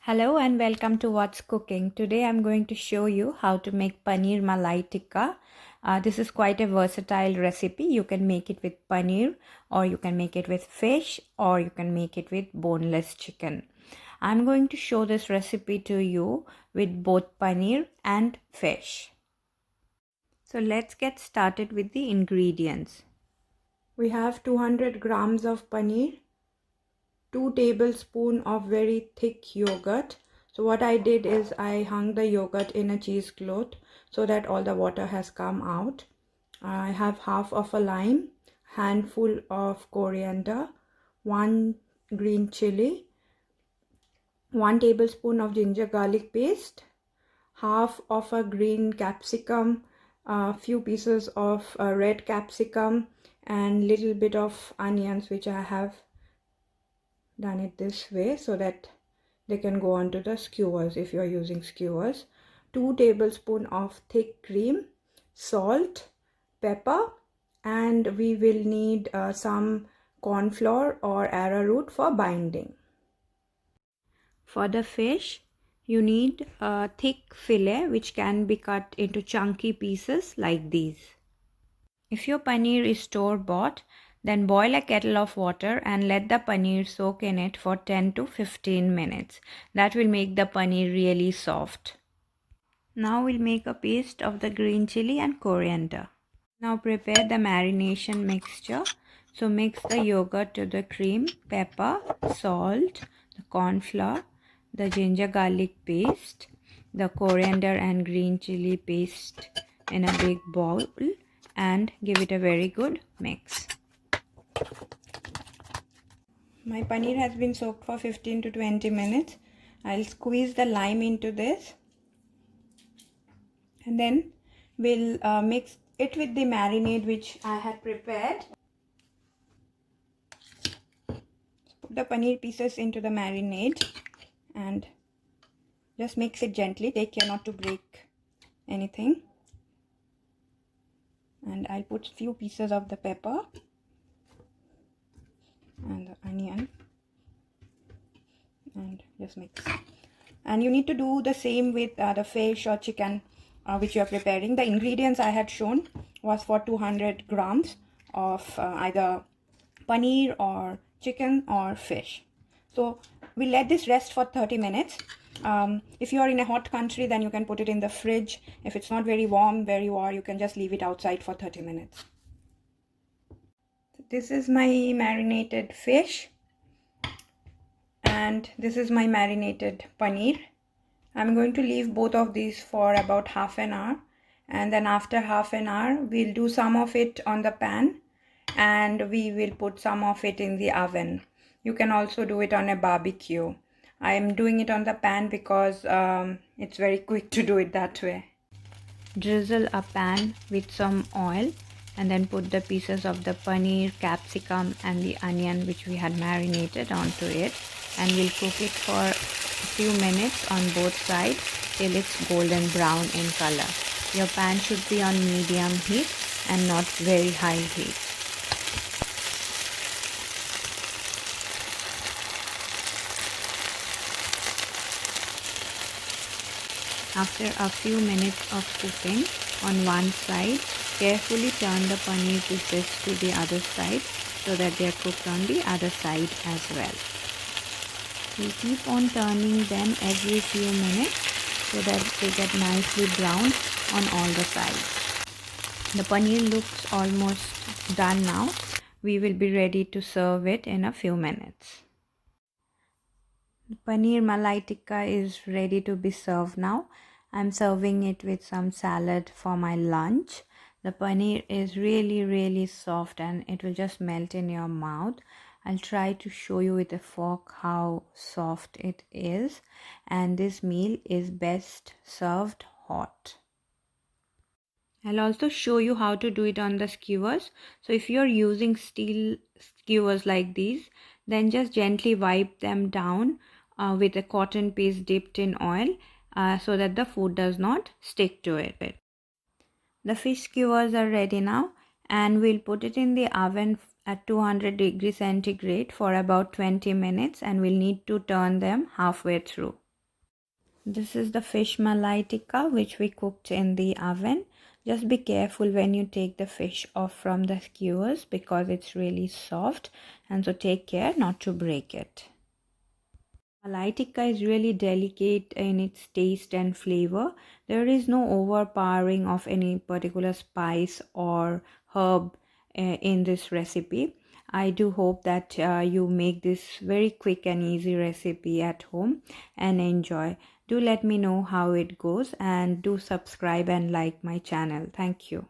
Hello and welcome to What's Cooking. Today I'm going to show you how to make paneer malai tikka. This is quite a versatile recipe. You can make it with paneer, or you can make it with fish, or you can make it with boneless chicken. I'm going to show this recipe to you with both paneer and fish. So let's get started with the ingredients. We have 200 grams of paneer, 2 tablespoons of very thick yogurt. So what I did is I hung the yogurt in a cheesecloth so that all the water has come out. I have half of a lime, handful of coriander, 1 green chili, 1 tablespoon of ginger garlic paste, half of a green capsicum, a few pieces of red capsicum, and little bit of onions, which I have done it this way so that they can go onto the skewers if you are using skewers. 2 tablespoons of thick cream, salt, pepper, and we will need some corn flour or arrowroot for binding. For the fish, you need a thick fillet which can be cut into chunky pieces like these. If your paneer is store-bought, then boil a kettle of water and let the paneer soak in it for 10 to 15 minutes. That will make the paneer really soft. Now we'll make a paste of the green chili and coriander. Now prepare the marination mixture. So mix the yogurt to the cream, pepper, salt, the corn flour, the ginger garlic paste, the coriander and green chili paste in a big bowl, and give it a very good mix. My paneer has been soaked for 15 to 20 minutes. I'll squeeze the lime into this, and then we'll mix it with the marinade which I had prepared. Put the paneer pieces into the marinade and just mix it gently. Take care not to break anything. And I'll put few pieces of the pepper and the onion and just mix. And you need to do the same with the fish or chicken which you are preparing. The ingredients I had shown was for 200 grams of either paneer or chicken or fish. So we'll let this rest for 30 minutes. If you are in a hot country, then you can put it in the fridge. If it's not very warm where you are, you can just leave it outside for 30 minutes. This is my marinated fish, and this is my marinated paneer. I'm going to leave both of these for about half an hour, and then after half an hour we'll do some of it on the pan and we will put some of it in the oven. You can also do it on a barbecue. I am doing it on the pan because it's very quick to do it that way. Drizzle a pan with some oil and then put the pieces of the paneer, capsicum and the onion which we had marinated onto it, and we'll cook it for a few minutes on both sides till it's golden brown in color. Your pan should be on medium heat and not very high heat. After a few minutes of cooking on one side, carefully turn the paneer pieces to the other side so that they are cooked on the other side as well. We keep on turning them every few minutes so that they get nicely browned on all the sides. The paneer looks almost done now. We will be ready to serve it in a few minutes. The paneer malai tikka is ready to be served now. I'm serving it with some salad for my lunch. The paneer is really soft and it will just melt in your mouth. I'll try to show you with a fork how soft it is, and this meal is best served hot. I'll also show you how to do it on the skewers. So if you're using steel skewers like these, then just gently wipe them down with a cotton paste dipped in oil so that the food does not stick to it. The fish skewers are ready now, and we'll put it in the oven at 200 degrees centigrade for about 20 minutes, and we'll need to turn them halfway through. This is the fish malai tikka which we cooked in the oven. Just be careful when you take the fish off from the skewers because it's really soft, and so take care not to break it. Malai tikka is really delicate in its taste and flavor. There is no overpowering of any particular spice or herb in this recipe. I do hope that you make this very quick and easy recipe at home and enjoy. Do let me know how it goes, and do subscribe and like my channel. Thank you.